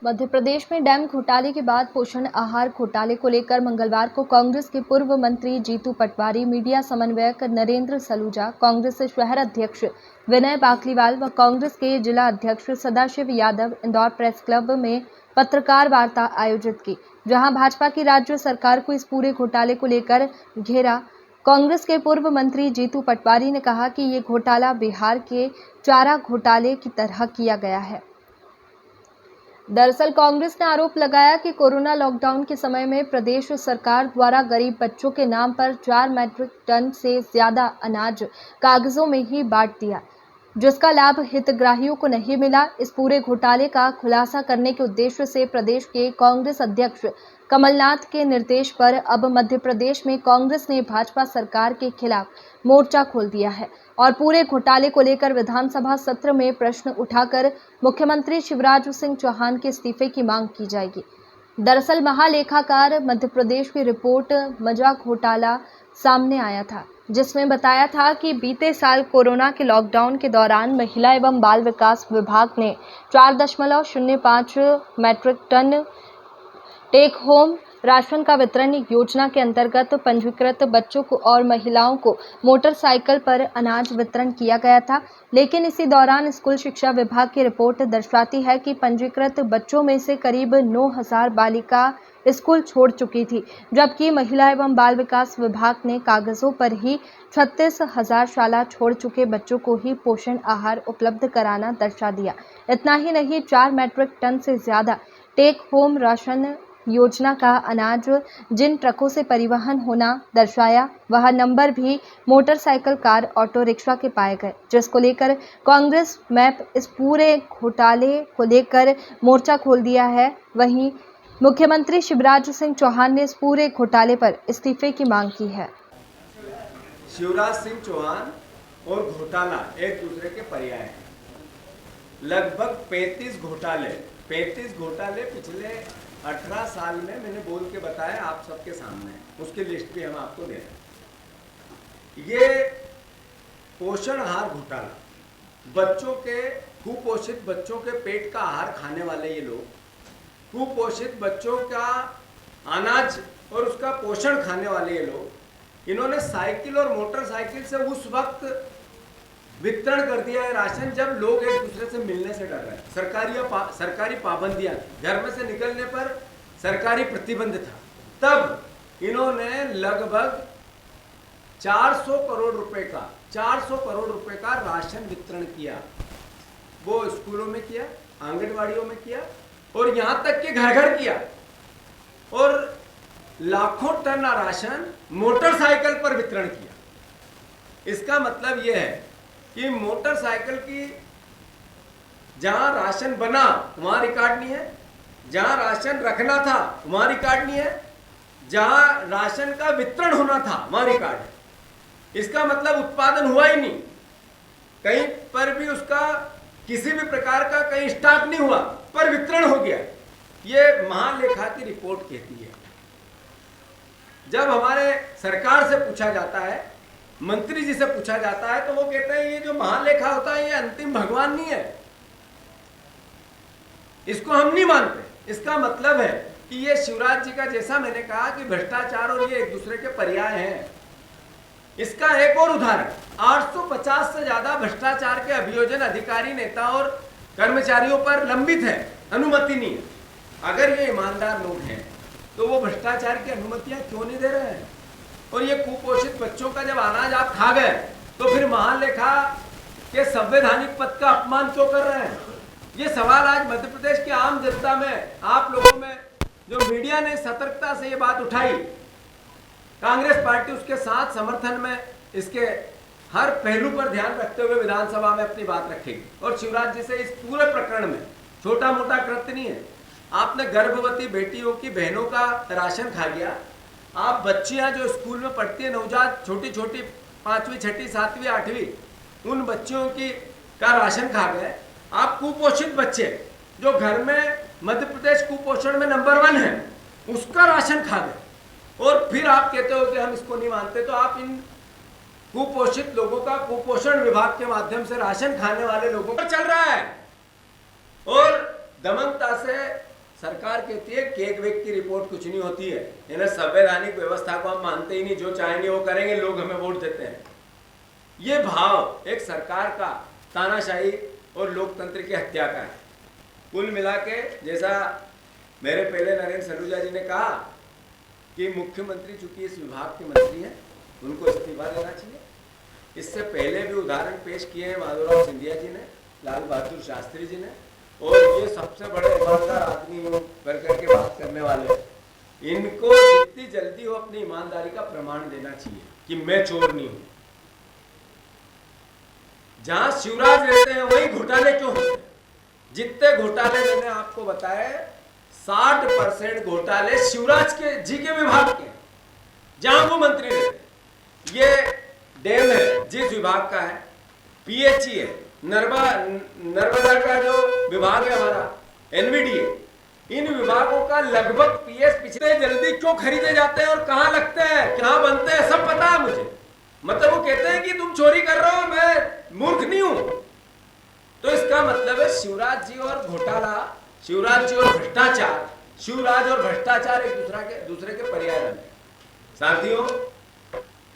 मध्य प्रदेश में डैम घोटाले के बाद पोषण आहार घोटाले को लेकर मंगलवार को कांग्रेस के पूर्व मंत्री जीतू पटवारी, मीडिया समन्वयक नरेंद्र सलूजा, कांग्रेस शहर अध्यक्ष विनय बाकलीवाल व कांग्रेस के जिला अध्यक्ष सदाशिव यादव इंदौर प्रेस क्लब में पत्रकार वार्ता आयोजित की, जहां भाजपा की राज्य सरकार को इस पूरे घोटाले को लेकर घेरा। कांग्रेस के पूर्व मंत्री जीतू पटवारी ने कहा कि ये घोटाला बिहार के चारा घोटाले की तरह किया गया है। दरअसल कांग्रेस ने आरोप लगाया कि कोरोना लॉकडाउन के समय में प्रदेश सरकार द्वारा गरीब बच्चों के नाम पर 4 मैट्रिक टन से ज्यादा अनाज कागजों में ही बांट दिया, जिसका लाभ हितग्राहियों को नहीं मिला। इस पूरे घोटाले का खुलासा करने के उद्देश्य से प्रदेश के कांग्रेस अध्यक्ष कमलनाथ के निर्देश पर अब मध्य प्रदेश में कांग्रेस ने भाजपा सरकार के खिलाफ मोर्चा खोल दिया है और पूरे घोटाले को लेकर विधानसभा सत्र में प्रश्न उठाकर मुख्यमंत्री शिवराज सिंह चौहान के इस्तीफे की मांग की जाएगी। दरअसल महालेखाकार मध्य प्रदेश की रिपोर्ट मजा घोटाला सामने आया था, जिसमें बताया था कि बीते साल कोरोना के लॉकडाउन के दौरान महिला एवं बाल विकास विभाग ने 4.05 metric ton take home ration का वितरण योजना के अंतर्गत पंजीकृत बच्चों को और महिलाओं को मोटरसाइकिल पर अनाज वितरण किया गया था। लेकिन इसी दौरान स्कूल शिक्षा विभाग की रिपोर्ट दर्शाती है कि पंजीकृत बच्चों में से करीब 9,000 बालिका स्कूल छोड़ चुकी थी, जबकि महिला एवं बाल विकास विभाग ने कागजों पर ही 36,000 शाला छोड़ चुके बच्चों को ही पोषण आहार उपलब्ध कराना दर्शा दिया। इतना ही नहीं, 4 मैट्रिक टन से ज्यादा टेक होम राशन योजना का अनाज जिन ट्रकों से परिवहन होना दर्शाया, वह नंबर भी मोटरसाइकिल, कार, ऑटो रिक्शा के पाए गए, जिसको लेकर कांग्रेस मैप इस पूरे घोटाले को लेकर मोर्चा खोल दिया है। वहीं मुख्यमंत्री शिवराज सिंह चौहान ने इस पूरे घोटाले पर इस्तीफे की मांग की है। शिवराज सिंह चौहान और घोटाला एक दूसरे के पर्याय हैं। लगभग 35 घोटाले पिछले 18 साल में मैंने बोल के बताया आप सबके सामने, उसकी लिस्ट भी हम आपको दे रहे हैं। ये पोषण आहार घोटाला, बच्चों के कुपोषित बच्चों के पेट का आहार खाने वाले ये लोग, कुपोषित बच्चों का अनाज और उसका पोषण खाने वाले ये लोग, इन्होंने साइकिल और मोटरसाइकिल से उस वक्त वितरण कर दिया है राशन जब लोग एक दूसरे से मिलने से डर रहे हैं। सरकारी पाबंदियां, घर में से निकलने पर सरकारी प्रतिबंध था, तब इन्होंने लगभग 400 करोड़ रुपए का राशन वितरण किया। वो स्कूलों में किया, आंगनवाड़ियों में किया और यहां तक कि घर घर किया, और लाखों टन राशन मोटरसाइकिल पर वितरण किया। इसका मतलब यह है कि मोटरसाइकिल की जहां राशन बना वहां रिकॉर्ड नहीं है, जहां राशन रखना था वहां रिकॉर्ड नहीं है, जहां राशन का वितरण होना था वहां रिकॉर्ड है। इसका मतलब उत्पादन हुआ ही नहीं, कहीं पर भी उसका किसी भी प्रकार का कहीं स्टॉक नहीं हुआ, पर वितरण हो गया। ये महालेखा की रिपोर्ट कहती है। जब हमारे सरकार से पूछा जाता है, मंत्री जी से पूछा जाता है, तो वो कहते हैं ये जो महालेखा होता है ये अंतिम भगवान नहीं है, इसको हम नहीं मानते। इसका मतलब है कि ये शिवराज जी का, जैसा मैंने कहा कि भ्रष्टाचार और ये एक दूसरे के पर्याय हैं। इसका एक और उदाहरण, 850 से ज्यादा भ्रष्टाचार के अभियोजन अधिकारी, नेता और कर्मचारियों पर लंबित है, अनुमति नहीं है। अगर ये ईमानदार लोग हैं तो वो भ्रष्टाचार की अनुमतियां क्यों नहीं दे रहे हैं? और ये कुपोषित बच्चों का जब अनाज आप खा गए तो फिर महालेखा के संवैधानिक पद का अपमान क्यों कर रहे हैं? ये सवाल आज मध्य प्रदेश की आम जनता में, आप लोगों में, जो मीडिया ने सतर्कता से ये बात उठाई, कांग्रेस पार्टी उसके साथ समर्थन में इसके हर पहलू पर ध्यान रखते हुए विधानसभा में अपनी बात रखेगी। और शिवराज जी से इस पूरे प्रकरण में छोटा मोटा कृत्य नहीं है। आपने गर्भवती बेटियों की बहनों का राशन खा गया, आप बच्चियां जो स्कूल में पढ़ती है, नवजात छोटी छोटी 5वीं 6वीं 7वीं 8वीं, उन बच्चियों की का राशन खा गए। आप कुपोषित बच्चे जो घर में मध्य प्रदेश कुपोषण में नंबर 1 है, उसका राशन खा गए, और फिर आप कहते हो कि हम इसको नहीं मानते। तो आप इन कुपोषित लोगों का कुपोषण विभाग के माध्यम से राशन खाने वाले लोगों पर चल रहा है। और दमनता से सरकार कहती है कि एक व्यक्ति की रिपोर्ट कुछ नहीं होती है, इन्हें संवैधानिक व्यवस्था को हम मानते ही नहीं, जो चाहेंगे वो करेंगे, लोग हमें वोट देते हैं। ये भाव एक सरकार का तानाशाही और लोकतंत्र की हत्या का है। कुल मिला के जैसा मेरे पहले नरेंद्र सलूजा जी ने कहा कि मुख्यमंत्री चूंकि इस विभाग के मंत्री हैं, उनको इस्तीफा देना चाहिए। इससे पहले भी उदाहरण पेश किए हैं माधवराव सिंधिया जी ने, लाल बहादुर शास्त्री जी ने, और ये सबसे बड़े ईमानदार आदमी करके बात करने वाले, इनको जितनी जल्दी हो अपनी ईमानदारी का प्रमाण देना चाहिए कि मैं चोर नहीं हूं। जहां शिवराज रहते हैं वहीं घोटाले क्यों होते हैं? जितने घोटाले मैंने आपको बताए 60% घोटाले शिवराज के जी के विभाग के, जहां वो मंत्री रहते। ये डैम है जिस विभाग का है, पीएचई है, नर्मदा का जो विभाग है हमारा, एनवीडीए, इन विभागों का लगभग पीएस पिछले जल्दी क्यों खरीदे जाते हैं और कहां लगते हैं, कहां बनते हैं, सब पता है मुझे। मतलब वो कहते हैं कि तुम चोरी कर रहे हो, मैं मूर्ख नहीं हूं। तो इसका मतलब है शिवराज जी और घोटाला, शिवराज जी और भ्रष्टाचार, शिवराज और भ्रष्टाचार एक दूसरे के पर्याय बने। साथियों,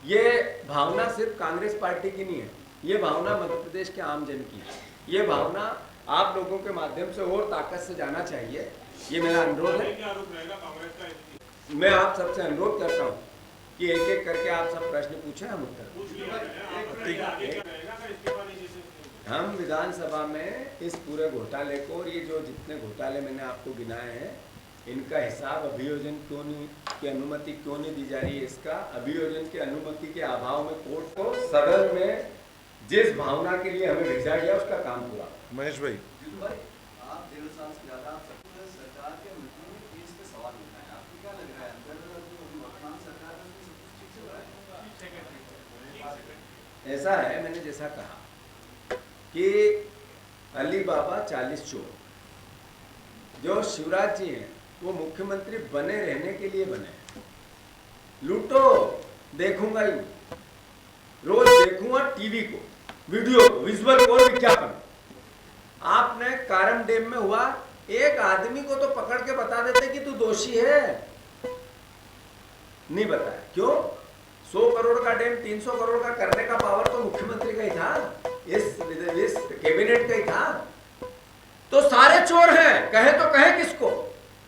ये भावना सिर्फ कांग्रेस पार्टी की नहीं है, ये भावना मध्य प्रदेश के आम जन की है। ये भावना आप लोगों के माध्यम से और ताकत से जाना चाहिए, ये मेरा अनुरोध है। मैं आप सबसे अनुरोध करता हूँ कि एक एक करके आप सब प्रश्न पूछें, हम उत्तर। हम विधानसभा में इस पूरे घोटाले को और ये जो जितने घोटाले मैंने आपको गिनाए हैं, इनका हिसाब अभियोजन क्यों नहीं की अनुमति क्यों नहीं दी जा रही है, इसका अभियोजन की अनुमति के अभाव में कोर्ट को सदन में जिस भावना के लिए हमें भेजा गया उसका काम पूरा। महेश भाई, आप 1.5 साल से ज्यादा सरकार के मंत्री ने केस पे सवाल उठाए, आपको क्या लग रहा है अंदर जो वर्तमान सरकार है उसमें सब कुछ ठीक चल रहा है? ऐसा है, मैंने जैसा कहा कि अली बाबा 40 चोर, जो शिवराज जी हैं वो मुख्यमंत्री बने रहने के लिए बने। लूटो देखूंगा ही, रोज देखूंगा टीवी को, वीडियो को, विजुअल को, विज्ञापन। आपने कारम डैम में हुआ, एक आदमी को तो पकड़ के बता देते कि तू दोषी है, नहीं बताया। क्यों? 100 करोड़ का डैम 300 करोड़ का करने का पावर तो मुख्यमंत्री का ही था, इस कैबिनेट का ही था। तो सारे चोर हैं, कहे तो कहे किसको?